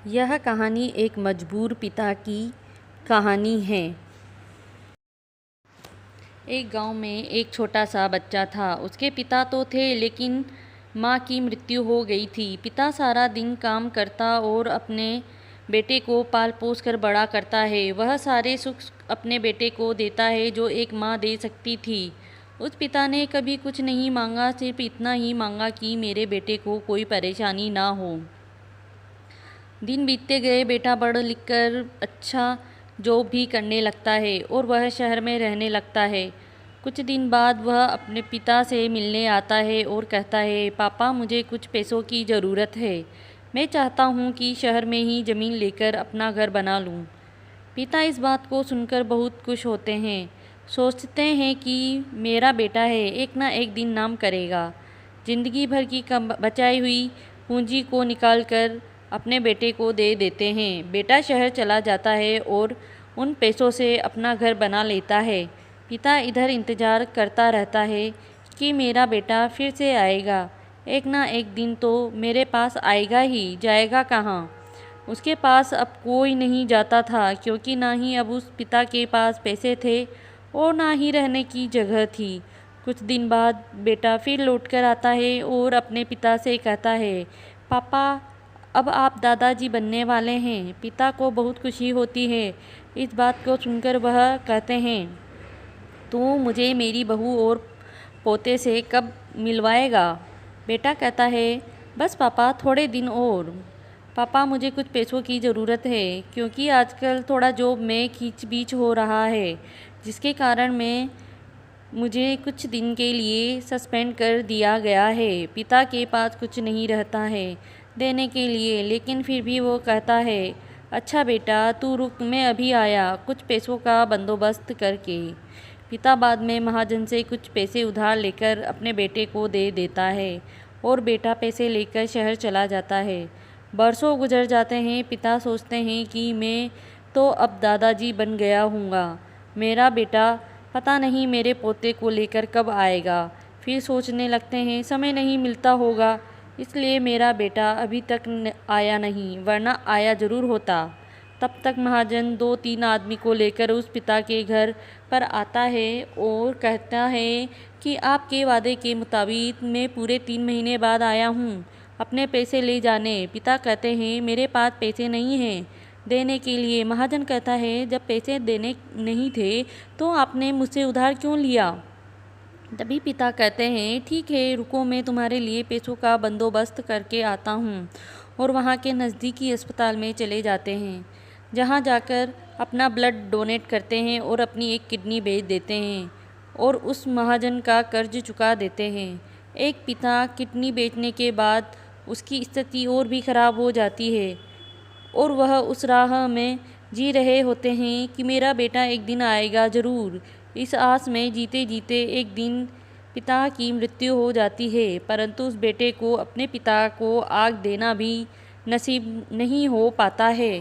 यह कहानी एक मजबूर पिता की कहानी है। एक गांव में एक छोटा सा बच्चा था। उसके पिता तो थे लेकिन माँ की मृत्यु हो गई थी। पिता सारा दिन काम करता और अपने बेटे को पाल पोस कर बड़ा करता है। वह सारे सुख अपने बेटे को देता है जो एक माँ दे सकती थी। उस पिता ने कभी कुछ नहीं मांगा, सिर्फ इतना ही मांगा कि मेरे बेटे को कोई परेशानी ना हो। दिन बीतते गए, बेटा पढ़ लिख कर अच्छा जॉब भी करने लगता है और वह शहर में रहने लगता है। कुछ दिन बाद वह अपने पिता से मिलने आता है और कहता है, पापा मुझे कुछ पैसों की ज़रूरत है। मैं चाहता हूँ कि शहर में ही ज़मीन लेकर अपना घर बना लूँ। पिता इस बात को सुनकर बहुत खुश होते हैं। सोचते हैं कि मेरा बेटा है, एक ना एक दिन नाम करेगा। जिंदगी भर की बचाई हुई पूंजी को निकालकर अपने बेटे को दे देते हैं। बेटा शहर चला जाता है और उन पैसों से अपना घर बना लेता है। पिता इधर इंतज़ार करता रहता है कि मेरा बेटा फिर से आएगा। एक ना एक दिन तो मेरे पास आएगा ही, जाएगा कहाँ। उसके पास अब कोई नहीं जाता था क्योंकि ना ही अब उस पिता के पास पैसे थे और ना ही रहने की जगह थी। कुछ दिन बाद बेटा फिर लौट कर आता है और अपने पिता से कहता है, पापा अब आप दादाजी बनने वाले हैं। पिता को बहुत खुशी होती है। इस बात को सुनकर वह कहते हैं, तू मुझे मेरी बहू और पोते से कब मिलवाएगा। बेटा कहता है, बस पापा थोड़े दिन और। पापा मुझे कुछ पैसों की ज़रूरत है क्योंकि आजकल थोड़ा जॉब में खींच बीच हो रहा है, जिसके कारण मुझे कुछ दिन के लिए सस्पेंड कर दिया गया है। पिता के पास कुछ नहीं रहता है देने के लिए, लेकिन फिर भी वो कहता है, अच्छा बेटा तू रुक, मैं अभी आया कुछ पैसों का बंदोबस्त करके। पिता बाद में महाजन से कुछ पैसे उधार लेकर अपने बेटे को दे देता है और बेटा पैसे लेकर शहर चला जाता है। बरसों गुजर जाते हैं। पिता सोचते हैं कि मैं तो अब दादाजी बन गया हूँगा, मेरा बेटा पता नहीं मेरे पोते को लेकर कब आएगा। फिर सोचने लगते हैं, समय नहीं मिलता होगा इसलिए मेरा बेटा अभी तक आया नहीं, वरना आया ज़रूर होता। तब तक महाजन 2-3 आदमी को लेकर उस पिता के घर पर आता है और कहता है कि आपके वादे के मुताबिक मैं पूरे 3 महीने बाद आया हूँ, अपने पैसे ले जाने। पिता कहते हैं, मेरे पास पैसे नहीं हैं देने के लिए। महाजन कहता है, जब पैसे देने नहीं थे तो आपने मुझसे उधार क्यों लिया। तभी पिता कहते हैं, ठीक है रुको, मैं तुम्हारे लिए पैसों का बंदोबस्त करके आता हूँ। और वहाँ के नज़दीकी अस्पताल में चले जाते हैं, जहाँ जाकर अपना ब्लड डोनेट करते हैं और अपनी एक किडनी बेच देते हैं और उस महाजन का कर्ज चुका देते हैं। एक पिता किडनी बेचने के बाद उसकी स्थिति और भी ख़राब हो जाती है और वह उस राह में जी रहे होते हैं कि मेरा बेटा एक दिन आएगा ज़रूर। इस आस में जीते जीते एक दिन पिता की मृत्यु हो जाती है, परंतु उस बेटे को अपने पिता को आग देना भी नसीब नहीं हो पाता है।